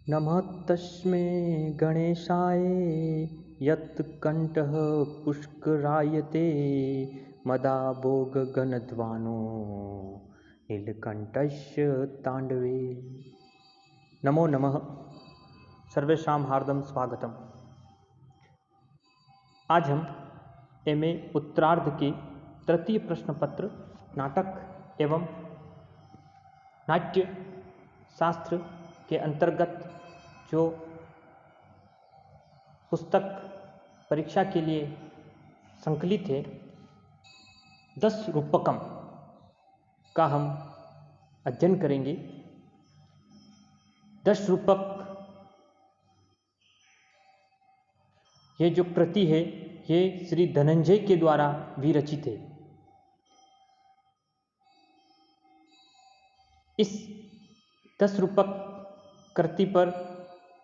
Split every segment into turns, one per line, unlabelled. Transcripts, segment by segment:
नमः तस्मै गणेशाय यत्कण्ठः पुष्करायते मदाभोगगणध्वानो नीलकण्ठस्य ताण्डवे। नमो नमः। सर्वेषां हार्दं स्वागतम्। आज हम एमए उत्तरार्ध के तृतीय प्रश्न पत्र नाटक एवं नाट्य शास्त्र के अंतर्गत जो पुस्तक परीक्षा के लिए संकलित है 10 रूपकम का हम अध्ययन करेंगे। 10 रूपक ये जो कृति है ये श्री धनंजय के द्वारा विरचित है। इस 10 रूपक कृति पर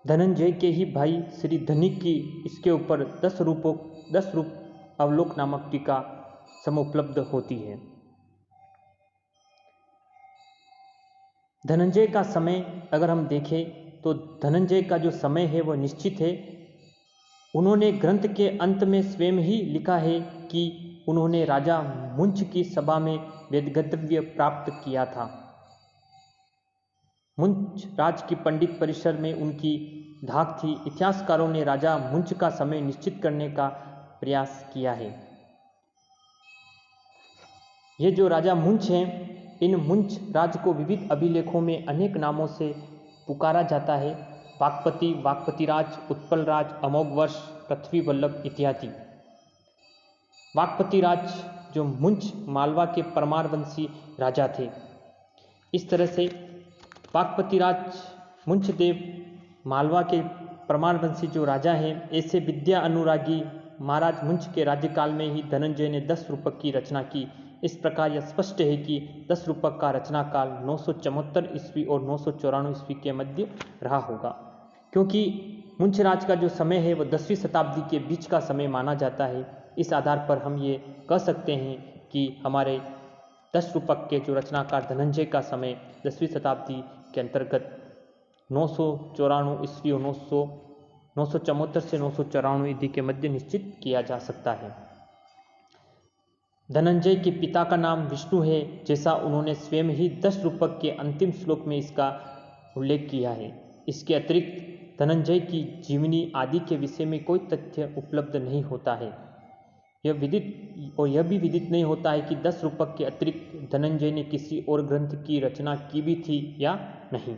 धनंजय के ही भाई श्री धनिक की इसके ऊपर 10 रूप अवलोक नामक टीका समुपलब्ध होती है। धनंजय का समय अगर हम देखें तो धनंजय का जो समय है वह निश्चित है। उन्होंने ग्रंथ के अंत में स्वयं ही लिखा है कि उन्होंने राजा मुंच की सभा में वेदगद्य प्राप्त किया था। मुंच राज की पंडित परिसर में उनकी धाक थी। इतिहासकारों ने राजा मुंच का समय निश्चित करने का प्रयास किया है। ये जो राजा मुंच हैं, इन मुंच राज को विविध अभिलेखों में अनेक नामों से पुकारा जाता है। वाकपति, वाकपतिराज, उत्पलराज, अमोघवर्ष, पृथ्वी वल्लभ इत्यादि। वाकपतिराज जो मुंच मालवा के परमारवंशी राजा थे। इस तरह से वाकपतिराज मुंचदेव मालवा के परमारवंशी जो राजा हैं, ऐसे विद्या अनुरागी महाराज मुंच के राज्यकाल में ही धनंजय ने 10 रूपक की रचना की। इस प्रकार यह स्पष्ट है कि 10 रूपक का रचना काल 974 ईस्वी और 994 ईस्वी के मध्य रहा होगा, क्योंकि मुंचराज का जो समय है वह 10वीं शताब्दी के बीच का समय माना जाता है। इस आधार पर हम ये कह सकते हैं कि हमारे 10 रूपक के जो रचनाकार धनंजय का समय 10वीं शताब्दी के अंतर्गत 994 ईस्वी और 974 से 994 ईस्वी के मध्य निश्चित किया जा सकता है। धनंजय के पिता का नाम विष्णु है, जैसा उन्होंने स्वयं ही 10 रूपक के अंतिम श्लोक में इसका उल्लेख किया है। इसके अतिरिक्त धनंजय की जीवनी आदि के विषय में कोई तथ्य उपलब्ध नहीं होता है। यह भी विदित नहीं होता है कि 10 रूपक के अतिरिक्त धनंजय ने किसी और ग्रंथ की रचना की भी थी या नहीं।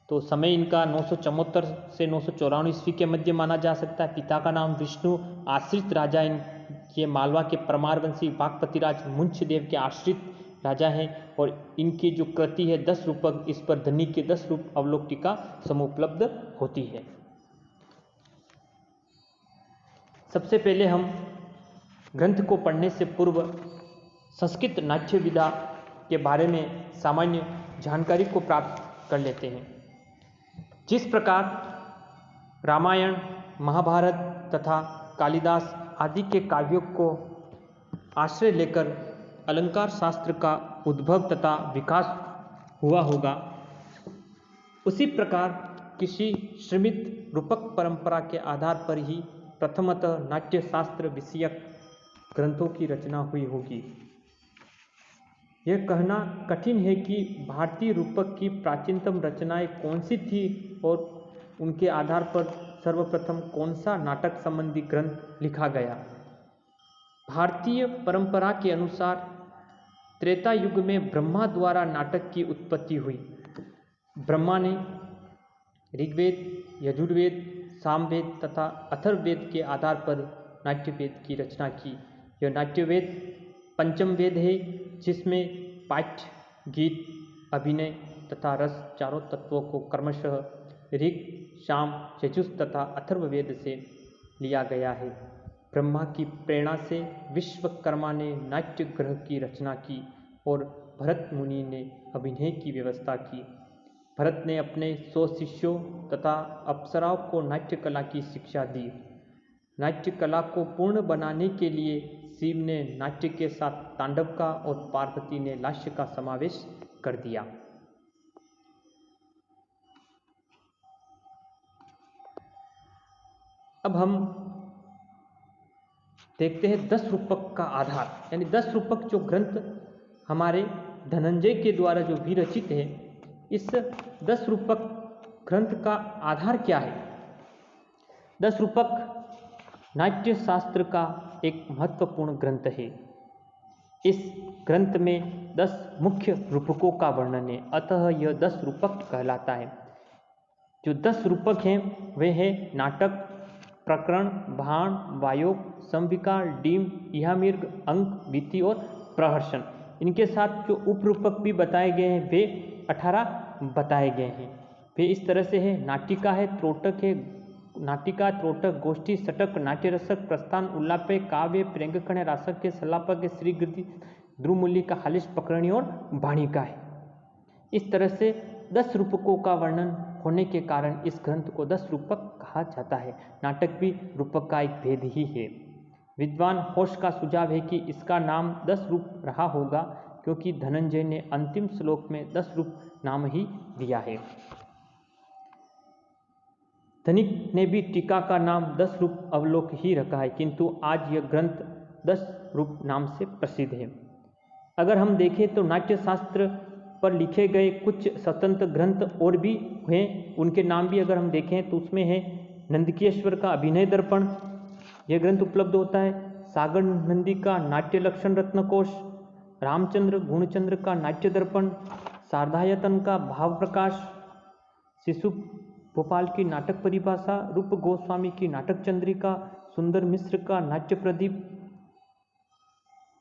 तो समय इनका 974 से 994 ईस्वी के मध्य माना जा सकता है। पिता का नाम विष्णु, आश्रित राजा ये मालवा के परमारवंशी वाकपतिराज मुंचदेव के आश्रित राजा हैं, और इनकी जो कृति है 10 रूपक, इस पर धनिक के 10 रूप अवलोक टीका समुपलब्ध होती है। सबसे पहले हम ग्रंथ को पढ़ने से पूर्व संस्कृत नाट्य विधा के बारे में सामान्य जानकारी को प्राप्त कर लेते हैं। जिस प्रकार रामायण, महाभारत तथा कालिदास आदि के काव्यों को आश्रय लेकर अलंकार शास्त्र का उद्भव तथा विकास हुआ होगा, उसी प्रकार किसी श्रमित रूपक परंपरा के आधार पर ही प्रथमतः नाट्य शास्त्र विषयक ग्रंथों की रचना हुई होगी। यह कहना कठिन है कि भारतीय रूपक की प्राचीनतम रचनाएं कौन सी थी और उनके आधार पर सर्वप्रथम कौन सा नाटक संबंधी ग्रंथ लिखा गया। भारतीय परंपरा के अनुसार त्रेता युग में ब्रह्मा द्वारा नाटक की उत्पत्ति हुई। ब्रह्मा ने ऋग्वेद, यजुर्वेद, सामवेद तथा अथर्ववेद के आधार पर नाट्यवेद की रचना की। यह नाट्यवेद पंचम वेद है, जिसमें पाठ्य, गीत, अभिनय तथा रस चारों तत्वों को क्रमशः ऋग, साम, यजुस् तथा अथर्ववेद से लिया गया है। ब्रह्मा की प्रेरणा से विश्वकर्मा ने नाट्य ग्रह की रचना की और भरत मुनि ने अभिनय की व्यवस्था की। भरत ने अपने 100 शिष्यों तथा अप्सराओं को नाट्य कला की शिक्षा दी। नाट्य कला को पूर्ण बनाने के लिए शिव ने नाट्य के साथ तांडव का और पार्वती ने लास्य का समावेश कर दिया। अब हम देखते हैं 10 रूपक का आधार, यानी 10 रूपक जो ग्रंथ हमारे धनंजय के द्वारा जो विरचित है, इस 10 रूपक ग्रंथ का आधार क्या है। 10 रूपक नाट्य शास्त्र का एक महत्वपूर्ण ग्रंथ है। इस ग्रंथ में 10 मुख्य रूपकों का वर्णन है, अतः यह 10 रूपक कहलाता है। जो 10 रूपक हैं वे हैं नाटक, प्रकरण, भाण, वायोग, समविकार, डीम, इहामृग, अंक, वीथी और प्रहर्षण। इनके साथ जो उपरूपक भी बताए गए हैं वे 18 बताए गए हैं। वे इस तरह से है: नाटिका है, त्रोटक है, नाटिका, त्रोटक, गोष्ठी, षटक, नाट्यरसक, प्रस्थान, उल्लापय, काव्य, प्रेंगकण, रासक, सलापक, श्रीगृति, ध्रुवमूलिका, हालिश, प्रकरणी और बाणिका है। इस तरह से 10 रूपकों का वर्णन होने के कारण इस ग्रंथ को 10 रूपक कहा जाता है। नाटक भी रूपक का एक भेद ही है। विद्वान होश का सुझाव है कि इसका नाम 10 रूप रहा होगा क्योंकि धनंजय ने अंतिम श्लोक में 10 रूप नाम ही दिया है। धनिक ने भी टीका का नाम 10 रूप अवलोक ही रखा है, किंतु आज यह ग्रंथ 10 रूप नाम से प्रसिद्ध है। अगर हम देखें तो नाट्य शास्त्र पर लिखे गए कुछ स्वतंत्र ग्रंथ और भी हैं, उनके नाम भी अगर हम देखें तो उसमें है नंदिकेश्वर का अभिनय दर्पण, यह ग्रंथ उपलब्ध होता है। सागर नंदी का नाट्य लक्षण रत्नकोश, रामचंद्र गुणचंद्र का नाट्य दर्पण, शारदायतन का भाव प्रकाश, शिशु भोपाल की नाटक परिभाषा, रूप गोस्वामी की नाटक चंद्रिका, सुंदर मिश्र का नाट्य प्रदीप,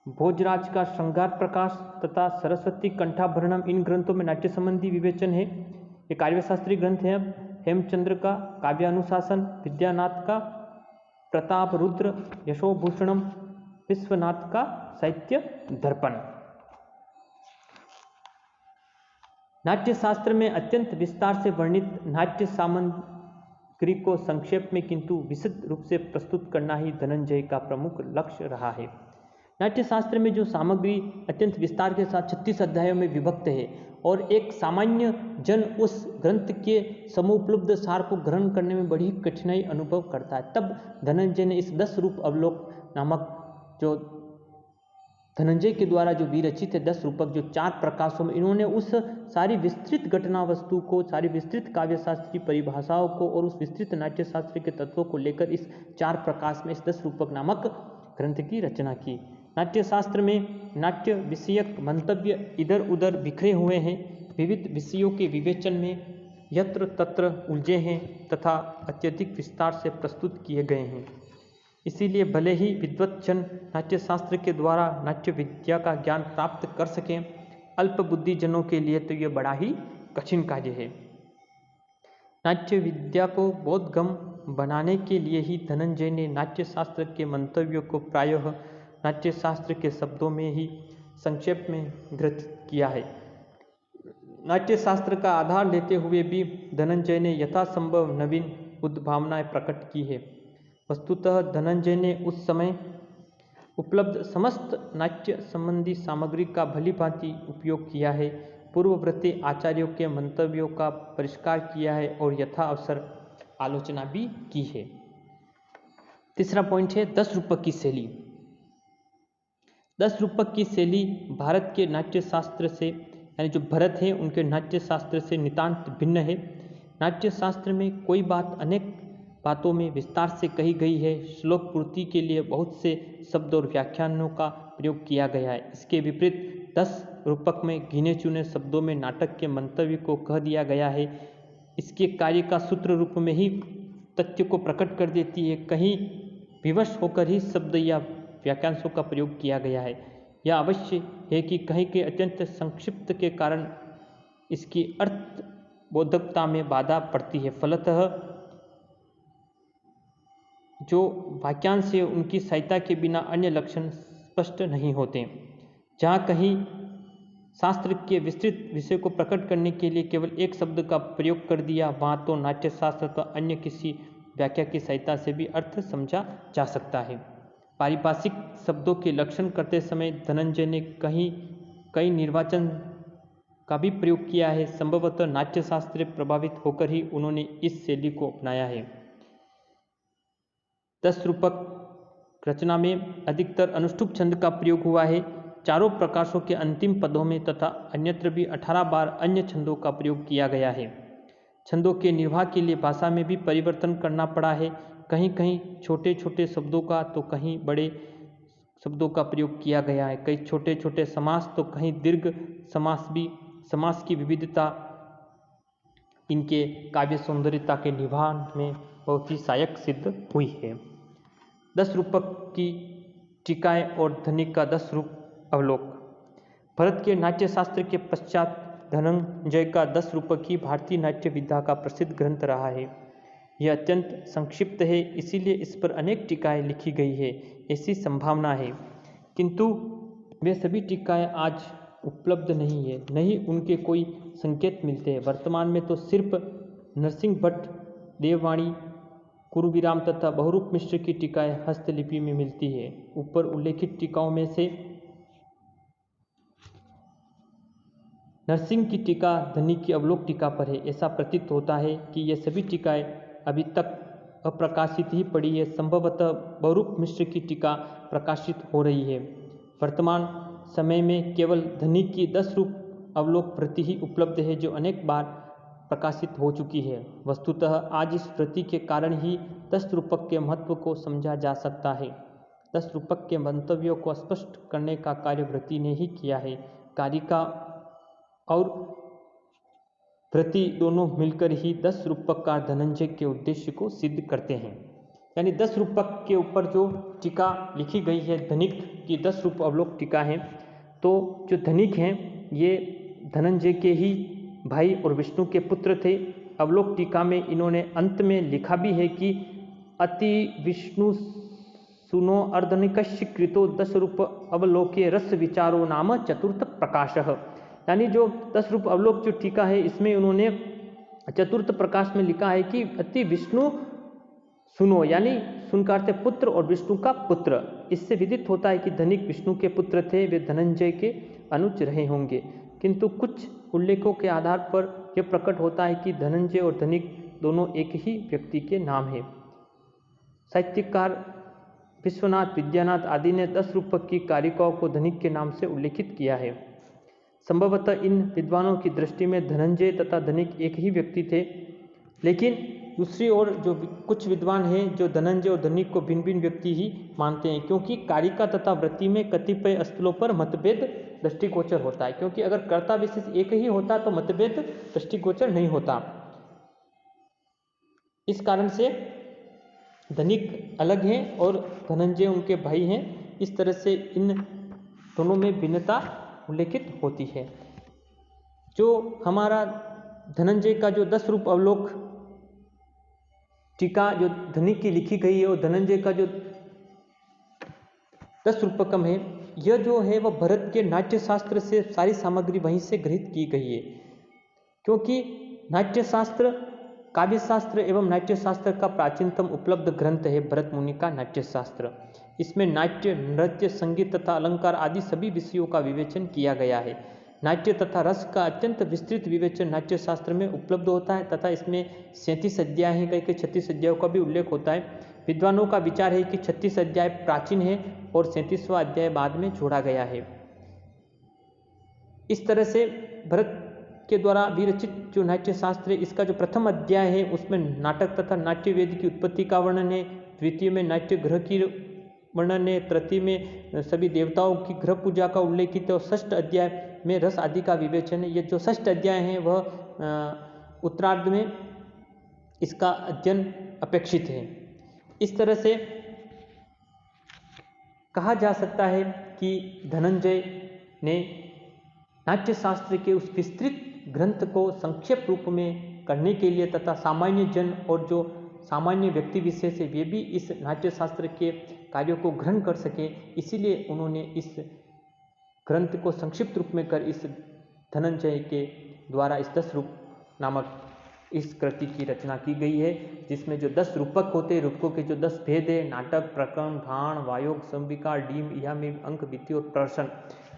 भोजराज का श्रृंगार प्रकाश तथा सरस्वती कंठाभरणम, इन ग्रंथों में नाट्य संबंधी विवेचन है। ये काव्यशास्त्री ग्रंथ है। हेमचंद्र का काव्यानुशासन, विद्यानाथ का प्रताप रुद्र यशोभूषणम, विश्वनाथ का साहित्य दर्पण। नाट्य शास्त्र में अत्यंत विस्तार से वर्णित नाट्य सामग्री को संक्षेप में किंतु विशद रूप से प्रस्तुत करना ही धनंजय का प्रमुख लक्ष्य रहा है। नाट्य शास्त्र में जो सामग्री अत्यंत विस्तार के साथ 36 अध्यायों में विभक्त है और एक सामान्य जन उस ग्रंथ के समूपलब्ध सार को ग्रहण करने में बड़ी कठिनाई अनुभव करता है, तब धनंजय ने इस 10 रूप अवलोक नामक जो धनंजय के द्वारा जो विरचित है 10 रूपक, जो 4 प्रकाशों में इन्होंने उस सारी विस्तृत घटना वस्तु को, सारी विस्तृत काव्यशास्त्री परिभाषाओं को और उस विस्तृत नाट्य शास्त्र के तत्वों को लेकर इस 4 प्रकाश में इस 10 रूपक नामक ग्रंथ की रचना की। नाट्य शास्त्र में नाट्य विषयक मंतव्य इधर उधर बिखरे हुए हैं, विविध विषयों के विवेचन में यत्र तत्र उलझे हैं तथा अत्यधिक विस्तार से प्रस्तुत किए गए हैं। इसीलिए भले ही विद्वत्जन नाट्य शास्त्र के द्वारा नाट्य विद्या का ज्ञान प्राप्त कर सकें, अल्प बुद्धिजनों के लिए तो ये बड़ा ही कठिन कार्य है। नाट्य विद्या को बोधगम बनाने के लिए ही धनंजय ने नाट्य शास्त्र के मंतव्यों को प्रायः नाट्य शास्त्र के शब्दों में ही संक्षेप में ग्रथित किया है। नाट्य शास्त्र का आधार लेते हुए भी धनंजय ने यथासंभव नवीन उद्भावनाएं प्रकट की है। वस्तुतः धनंजय ने उस समय उपलब्ध समस्त नाट्य संबंधी सामग्री का भलीभांति उपयोग किया है, पूर्ववर्ती आचार्यों के मंतव्यों का परिष्कार किया है और यथा अवसर आलोचना भी की है। तीसरा पॉइंट है 10 रूपक की शैली। 10 रूपक की शैली भारत के नाट्य शास्त्र से, यानी जो भरत है उनके नाट्य शास्त्र से नितांत भिन्न है। नाट्य शास्त्र में कोई बात अनेक बातों में विस्तार से कही गई है, श्लोक पूर्ति के लिए बहुत से शब्द और व्याख्यानों का प्रयोग किया गया है। इसके विपरीत 10 रूपक में गिने चुने शब्दों में नाटक के मंतव्य को कह दिया गया है। इसके कार्य का सूत्र रूप में ही तथ्य को प्रकट कर देती है, कहीं विवश होकर ही शब्द या व्याख्यांशों का प्रयोग किया गया है। यह अवश्य है कि कहीं के अत्यंत संक्षिप्त के कारण इसकी अर्थ बोधकता में बाधा पड़ती है। फलतः जो वाक्यांश है उनकी सहायता के बिना अन्य लक्षण स्पष्ट नहीं होते। जहाँ कहीं शास्त्र के विस्तृत विषय को प्रकट करने के लिए केवल एक शब्द का प्रयोग कर दिया, वहाँ तो नाट्यशास्त्र तो अन्य किसी व्याख्या की सहायता से भी अर्थ समझा जा सकता है। पारिभाषिक शब्दों के लक्षण करते समय धनंजय ने कहीं कई निर्वाचन का भी प्रयोग किया है। संभवतः नाट्यशास्त्र प्रभावित होकर ही उन्होंने इस शैली को अपनाया है। 10 रूपक रचना में अधिकतर अनुष्टुप छंद का प्रयोग हुआ है। चारों प्रकाशों के अंतिम पदों में तथा अन्यत्र भी 18 बार अन्य छंदों का प्रयोग किया गया है। छंदों के निर्वाह के लिए भाषा में भी परिवर्तन करना पड़ा है। कहीं कहीं छोटे छोटे शब्दों का तो कहीं बड़े शब्दों का प्रयोग किया गया है। कई छोटे छोटे समास तो कहीं दीर्घ समास की विविधता इनके काव्य सौंदर्यता के निभान में बहुत ही सहायक सिद्ध हुई है। 10 रूपक की टीकाएँ और ध्वनिक का 10 रूप अवलोक। भरत के नाट्य शास्त्र के पश्चात धनंजय का 10 रूपक ही भारतीय नाट्य विधा का प्रसिद्ध ग्रंथ रहा है। यह अत्यंत संक्षिप्त है, इसीलिए इस पर अनेक टीकाएँ लिखी गई है, ऐसी संभावना है। किंतु वे सभी टीकाएँ आज उपलब्ध नहीं है, नहीं उनके कोई संकेत मिलते हैं। वर्तमान में तो सिर्फ नरसिंह भट्ट, देववाणी, कुरुविराम तथा बहुरूप मिश्र की टीकाएँ हस्तलिपि में मिलती है। ऊपर उल्लेखित टीकाओं में से नरसिंह की टीका धनी की अवलोक टीका पर है। ऐसा प्रतीत होता है कि ये सभी टीकाएँ अभी तक अप्रकाशित ही पड़ी है। संभवतः बहुरूप मिश्र की टीका प्रकाशित हो रही है। वर्तमान समय में केवल धनी की 10 रूप अवलोक प्रति ही उपलब्ध है, जो अनेक बार प्रकाशित हो चुकी है। वस्तुतः आज इस प्रति के कारण ही 10 रूपक के महत्व को समझा जा सकता है। 10 रूपक के मंतव्यों को स्पष्ट करने का कार्य व्रती ने ही किया है। कारिका और व्रती दोनों मिलकर ही 10 रूपक का धनंजय के उद्देश्य को सिद्ध करते हैं। यानी 10 रूपक के ऊपर जो टीका लिखी गई है, धनिक की 10 रूप अवलोक टीका है, तो जो धनिक हैं ये धनंजय के ही भाई और विष्णु के पुत्र थे। अवलोक टीका में इन्होंने अंत में लिखा भी है कि अति विष्णु सुनो अर्धनिकश्य कृतो 10 रूप अवलोके रस विचारो नाम चतुर्थ प्रकाशः। यानी जो 10 रूप अवलोक जो टीका है, इसमें उन्होंने चतुर्थ प्रकाश में लिखा है कि अति विष्णु सुनो, यानी सुनकार से पुत्र और विष्णु का पुत्र। इससे विदित होता है कि धनिक विष्णु के पुत्र थे, वे धनंजय के अनुज रहे होंगे। किंतु कुछ उल्लेखों के आधार पर यह प्रकट होता है कि धनंजय और धनिक दोनों एक ही व्यक्ति के नाम है। साहित्यकार विश्वनाथ, विद्यानाथ आदि ने 10 रूपक की कारिकाओं को धनिक के नाम से उल्लेखित किया है। संभवतः इन विद्वानों की दृष्टि में धनंजय तथा धनिक एक ही व्यक्ति थे, लेकिन दूसरी ओर जो कुछ विद्वान हैं जो धनंजय और धनिक को भिन्न भिन्न व्यक्ति ही मानते हैं, क्योंकि कारिका तथा व्रती में कतिपय स्थलों पर मतभेद दृष्टिगोचर होता है। क्योंकि अगर कर्ता विशेष एक ही होता तो मतभेद दृष्टिगोचर नहीं होता। इस कारण से धनिक अलग हैं और धनंजय उनके भाई हैं। इस तरह से इन दोनों में भिन्नता उल्लेखित होती है। जो हमारा धनंजय का जो 10 रूप अवलोक टीका जो धनिक की लिखी गई है और धनंजय का जो 10 रूपकम है, यह जो है वह भरत के नाट्य शास्त्र से सारी सामग्री वहीं से ग्रहित की गई है। क्योंकि नाट्य शास्त्र, काव्य शास्त्र एवं नाट्य शास्त्र का प्राचीनतम उपलब्ध ग्रंथ है भरत मुनि का नाट्य शास्त्र। इसमें नाट्य, नृत्य, संगीत तथा अलंकार आदि सभी विषयों का विवेचन किया गया है। नाट्य तथा रस का अत्यंत विस्तृत विवेचन नाट्य शास्त्र में उपलब्ध होता है तथा इसमें 37 अध्याय हैं, कई 36 अध्यायों का भी उल्लेख होता है। विद्वानों का विचार है कि 36 अध्याय प्राचीन है और 37वां अध्याय बाद में जोड़ा गया है। इस तरह से भरत के द्वारा विरचित जो नाट्य शास्त्र है, इसका जो प्रथम अध्याय है उसमें नाटक तथा नाट्य वेद की उत्पत्ति का वर्णन है। द्वितीय में नाट्य ग्रह की वर्णन है। तृतीय में सभी देवताओं की ग्रह पूजा का उल्लेखित है और षष्ठ अध्याय में रस आदि का विवेचन है। ये जो षष्ठ अध्याय है वह उत्तरार्ध में इसका अध्ययन अपेक्षित है। इस तरह से कहा जा सकता है कि धनंजय ने नाट्य शास्त्र के उस विस्तृत ग्रंथ को संक्षेप रूप में करने के लिए तथा सामान्य जन और जो सामान्य व्यक्ति विशेष है वे भी इस नाट्य शास्त्र के कार्यों को ग्रहण कर सके, इसीलिए उन्होंने इस ग्रंथ को संक्षिप्त रूप में कर इस धनंजय के द्वारा इस 10 रूप नामक इस कृति की रचना की गई है, जिसमें जो 10 रूपक होते हैं, रूपकों के जो 10 भेद है, नाटक, प्रकरण, भाण, वायोग, संविकार, डीम, इहामेव, अंक, भित्ति और प्रश्न,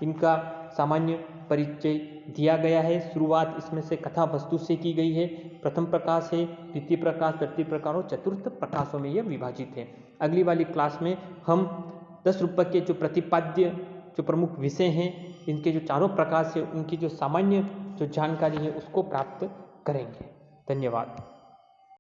इनका सामान्य परिचय दिया गया है। शुरुआत इसमें से कथा वस्तु से की गई है। प्रथम प्रकाश है, द्वितीय प्रकाश, तृतीय प्रकाश और चतुर्थ प्रकाशों में यह विभाजित है। अगली वाली क्लास में हम 10 रूपक के जो प्रतिपाद्य जो प्रमुख विषय हैं, इनके जो चारों प्रकाश है, उनकी जो सामान्य जो जानकारी है उसको प्राप्त करेंगे। धन्यवाद।